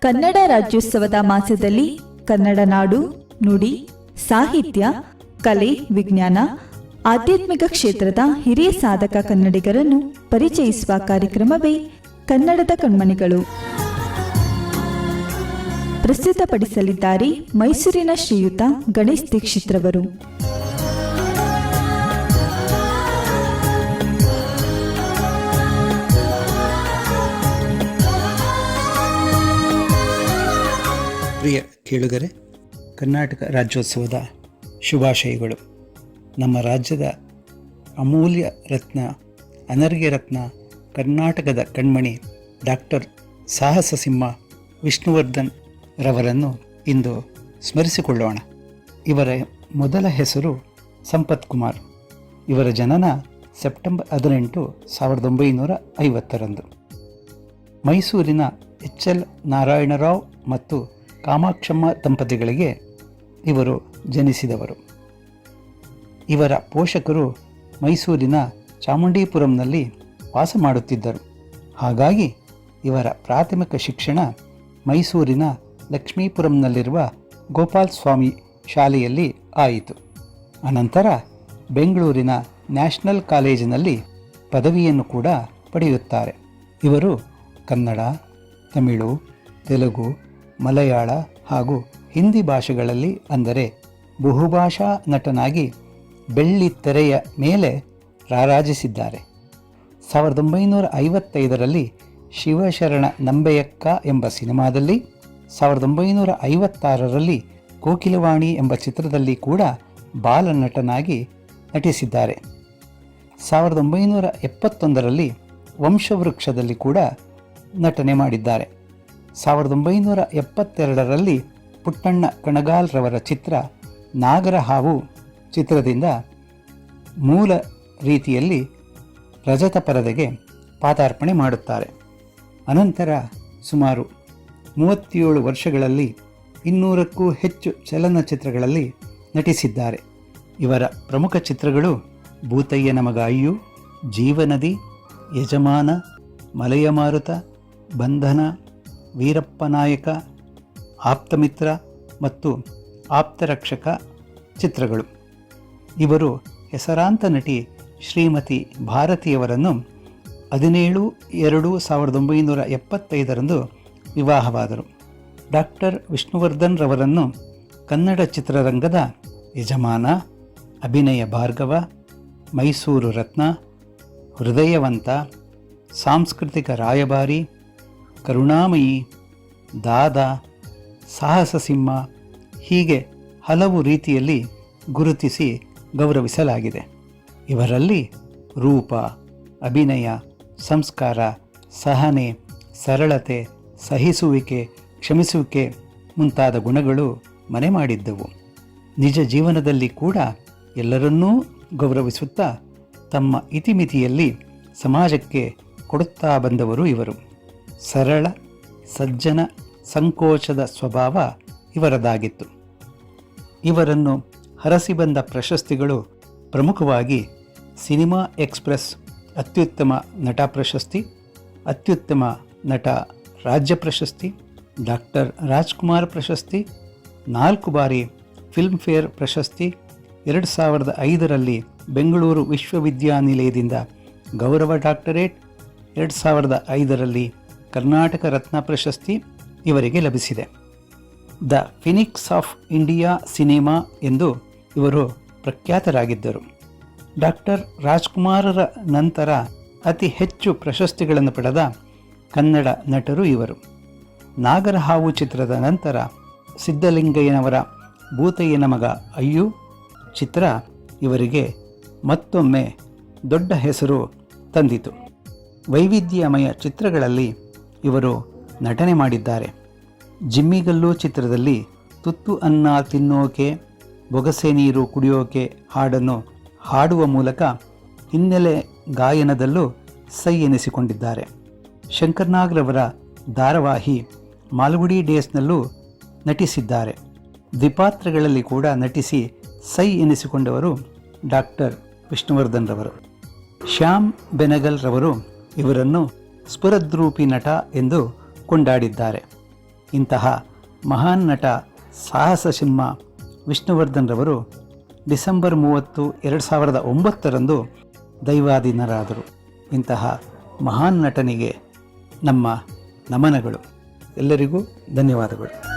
ಕನ್ನಡ ರಾಜ್ಯೋತ್ಸವದ ಮಾಸದಲ್ಲಿ ಕನ್ನಡ ನಾಡು, ನುಡಿ, ಸಾಹಿತ್ಯ, ಕಲೆ, ವಿಜ್ಞಾನ, ಆಧ್ಯಾತ್ಮಿಕ ಕ್ಷೇತ್ರದ ಹಿರಿಯ ಸಾಧಕ ಕನ್ನಡಿಗರನ್ನು ಪರಿಚಯಿಸುವ ಕಾರ್ಯಕ್ರಮವೇ ಕನ್ನಡದ ಕಣ್ಮಣಿಗಳು. ಪ್ರಸ್ತುತಪಡಿಸಲಿದ್ದಾರೆ ಮೈಸೂರಿನ ಶ್ರೀಯುತ ಗಣೇಶ್ ದೀಕ್ಷಿತ್ ರವರು. ಪ್ರಿಯ ಕೇಳುಗರೆ, ಕರ್ನಾಟಕ ರಾಜ್ಯೋತ್ಸವದ ಶುಭಾಶಯಗಳು. ನಮ್ಮ ರಾಜ್ಯದ ಅಮೂಲ್ಯ ರತ್ನ, ಅನರ್ಘ್ಯ ರತ್ನ, ಕರ್ನಾಟಕದ ಕಣ್ಮಣಿ ಡಾಕ್ಟರ್ ಸಾಹಸ ಸಿಂಹ ವಿಷ್ಣುವರ್ಧನ್ ರವರನ್ನು ಇಂದು ಸ್ಮರಿಸಿಕೊಳ್ಳೋಣ. ಇವರ ಮೊದಲ ಹೆಸರು ಸಂಪತ್ ಕುಮಾರ್. ಇವರ ಜನನ ಸೆಪ್ಟೆಂಬರ್ 18, 1950 ಮೈಸೂರಿನ ಎಚ್.ಎಲ್. ನಾರಾಯಣರಾವ್ ಮತ್ತು ಕಾಮಾಕ್ಷಮ್ಮ ದಂಪತಿಗಳಿಗೆ ಇವರು ಜನಿಸಿದವರು. ಇವರ ಪೋಷಕರು ಮೈಸೂರಿನ ಚಾಮುಂಡಿಪುರಂನಲ್ಲಿ ವಾಸ ಮಾಡುತ್ತಿದ್ದರು. ಹಾಗಾಗಿ ಇವರ ಪ್ರಾಥಮಿಕ ಶಿಕ್ಷಣ ಮೈಸೂರಿನ ಲಕ್ಷ್ಮೀಪುರಂನಲ್ಲಿರುವ ಗೋಪಾಲ್ ಸ್ವಾಮಿ ಶಾಲೆಯಲ್ಲಿ ಆಯಿತು. ಅನಂತರ ಬೆಂಗಳೂರಿನ ನ್ಯಾಷನಲ್ ಕಾಲೇಜಿನಲ್ಲಿ ಪದವಿಯನ್ನು ಕೂಡ ಪಡೆಯುತ್ತಾರೆ. ಇವರು ಕನ್ನಡ, ತಮಿಳು, ತೆಲುಗು, ಮಲಯಾಳ ಹಾಗೂ ಹಿಂದಿ ಭಾಷೆಗಳಲ್ಲಿ, ಅಂದರೆ ಬಹುಭಾಷಾ ನಟನಾಗಿ ಬೆಳ್ಳಿ ತೆರೆಯ ಮೇಲೆ ರಾರಾಜಿಸಿದ್ದಾರೆ. 1955 ಶಿವಶರಣ ನಂಬೆಯಕ್ಕ ಎಂಬ ಸಿನಿಮಾದಲ್ಲಿ, 1956 ಕೋಕಿಲವಾಣಿ ಎಂಬ ಚಿತ್ರದಲ್ಲಿ ಕೂಡ ಬಾಲನಟನಾಗಿ ನಟಿಸಿದ್ದಾರೆ. 1971 ವಂಶವೃಕ್ಷದಲ್ಲಿ ಕೂಡ ನಟನೆ ಮಾಡಿದ್ದಾರೆ. 1972 ಪುಟ್ಟಣ್ಣ ಕಣಗಾಲ್ರವರ ಚಿತ್ರ ನಾಗರಹಾವು ಚಿತ್ರದಿಂದ ಮೂಲ ರೀತಿಯಲ್ಲಿ ರಜತ ಪರದೆಗೆ ಪಾದಾರ್ಪಣೆ ಮಾಡುತ್ತಾರೆ. ಅನಂತರ ಸುಮಾರು 37 ವರ್ಷಗಳಲ್ಲಿ 200ಕ್ಕೂ ಹೆಚ್ಚು ಚಲನಚಿತ್ರಗಳಲ್ಲಿ ನಟಿಸಿದ್ದಾರೆ. ಇವರ ಪ್ರಮುಖ ಚಿತ್ರಗಳು ಭೂತಯ್ಯನ ಮಗ ಅಯ್ಯು, ಜೀವನದಿ, ಯಜಮಾನ, ಮಲೆಯ ಮಾರುತ, ಬಂಧನ, ವೀರಪ್ಪ ನಾಯಕ, ಆಪ್ತಮಿತ್ರ ಮತ್ತು ಆಪ್ತರಕ್ಷಕ ಚಿತ್ರಗಳು. ಇವರು ಹೆಸರಾಂತ ನಟಿ ಶ್ರೀಮತಿ ಭಾರತಿಯವರನ್ನು 17/2/1975 ವಿವಾಹವಾದರು. ಡಾಕ್ಟರ್ ವಿಷ್ಣುವರ್ಧನ್ ರವರನ್ನು ಕನ್ನಡ ಚಿತ್ರರಂಗದ ಯಜಮಾನ, ಅಭಿನಯ ಭಾರ್ಗವ, ಮೈಸೂರು ರತ್ನ, ಹೃದಯವಂತ, ಸಾಂಸ್ಕೃತಿಕ ರಾಯಭಾರಿ, ಕರುಣಾಮಯಿ, ದಾದಾ, ಸಾಹಸ ಸಿಂಹ ಹೀಗೆ ಹಲವು ರೀತಿಯಲ್ಲಿ ಗುರುತಿಸಿ ಗೌರವಿಸಲಾಗಿದೆ. ಇವರಲ್ಲಿ ರೂಪ, ಅಭಿನಯ, ಸಂಸ್ಕಾರ, ಸಹನೆ, ಸರಳತೆ, ಸಹಿಸುವಿಕೆ, ಕ್ಷಮಿಸುವಿಕೆ ಮುಂತಾದ ಗುಣಗಳು ಮನೆ ಮಾಡಿದ್ದವು. ನಿಜ ಜೀವನದಲ್ಲಿ ಕೂಡ ಎಲ್ಲರನ್ನೂ ಗೌರವಿಸುತ್ತಾ ತಮ್ಮ ಇತಿಮಿತಿಯಲ್ಲಿ ಸಮಾಜಕ್ಕೆ ಕೊಡುತ್ತಾ ಬಂದವರು ಇವರು. ಸರಳ, ಸಜ್ಜನ, ಸಂಕೋಚದ ಸ್ವಭಾವ ಇವರದಾಗಿತ್ತು. ಇವರನ್ನು ಹರಸಿ ಬಂದ ಪ್ರಶಸ್ತಿಗಳು ಪ್ರಮುಖವಾಗಿ ಸಿನಿಮಾ ಎಕ್ಸ್‌ಪ್ರೆಸ್ ಅತ್ಯುತ್ತಮ ನಟ ಪ್ರಶಸ್ತಿ, ಅತ್ಯುತ್ತಮ ನಟ ರಾಜ್ಯ ಪ್ರಶಸ್ತಿ, ಡಾಕ್ಟರ್ ರಾಜ್‌ಕುಮಾರ್ ಪ್ರಶಸ್ತಿ, 4 ಬಾರಿ ಫಿಲ್ಮ್‌ಫೇರ್ ಪ್ರಶಸ್ತಿ, 2005 ಬೆಂಗಳೂರು ವಿಶ್ವವಿದ್ಯಾನಿಲಯದಿಂದ ಗೌರವ ಡಾಕ್ಟರೇಟ್, 2005 ಕರ್ನಾಟಕ ರತ್ನ ಪ್ರಶಸ್ತಿ ಇವರಿಗೆ ಲಭಿಸಿದೆ. The Phoenix of India cinema ಎಂದು ಇವರು ಪ್ರಖ್ಯಾತರಾಗಿದ್ದರು. ಡಾಕ್ಟರ್ ರಾಜ್‌ಕುಮಾರರ ನಂತರ ಅತಿ ಹೆಚ್ಚು ಪ್ರಶಸ್ತಿಗಳನ್ನು ಪಡೆದ ಕನ್ನಡ ನಟರು ಇವರು. ನಾಗರಹಾವು ಚಿತ್ರದ ನಂತರ ಸಿದ್ಧಲಿಂಗಯ್ಯನವರ ಭೂತಯ್ಯನ ಮಗ ಅಯ್ಯು ಚಿತ್ರ ಇವರಿಗೆ ಮತ್ತೊಮ್ಮೆ ದೊಡ್ಡ ಹೆಸರು ತಂದಿತು. ವೈವಿಧ್ಯಮಯ ಚಿತ್ರಗಳಲ್ಲಿ ಇವರು ನಟನೆ ಮಾಡಿದ್ದಾರೆ. ಜಿಮ್ಮಿಗಲ್ಲು ಚಿತ್ರದಲ್ಲಿ ತುತ್ತು ಅನ್ನ ತಿನ್ನೋಕೆ, ಬೊಗಸೆ ನೀರು ಕುಡಿಯೋಕೆ ಹಾಡನ್ನು ಹಾಡುವ ಮೂಲಕ ಹಿನ್ನೆಲೆ ಗಾಯನದಲ್ಲೂ ಸೈ ಎನಿಸಿಕೊಂಡಿದ್ದಾರೆ. ಶಂಕರ್ನಾಗ್ರವರ ಧಾರಾವಾಹಿ ಮಾಲ್ಗುಡಿ ಡೇಸ್ನಲ್ಲೂ ನಟಿಸಿದ್ದಾರೆ. ದ್ವಿಪಾತ್ರಗಳಲ್ಲಿ ಕೂಡ ನಟಿಸಿ ಸೈ ಎನಿಸಿಕೊಂಡವರು ಡಾಕ್ಟರ್ ವಿಷ್ಣುವರ್ಧನ್ ರವರು. ಶ್ಯಾಮ್ ಬೆನಗಲ್ ರವರು ಇವರನ್ನು ಸ್ಫುರದ್ರೂಪಿ ನಟ ಎಂದು ಕೊಂಡಾಡಿದ್ದಾರೆ. ಇಂತಹ ಮಹಾನ್ ನಟ ಸಾಹಸ ಸಿಂಹ ವಿಷ್ಣುವರ್ಧನ್ ರವರು ಡಿಸೆಂಬರ್ 30, 2009 ದೈವಾಧೀನರಾದರು. ಇಂತಹ ಮಹಾನ್ ನಟನಿಗೆ ನಮ್ಮ ನಮನಗಳು. ಎಲ್ಲರಿಗೂ ಧನ್ಯವಾದಗಳು.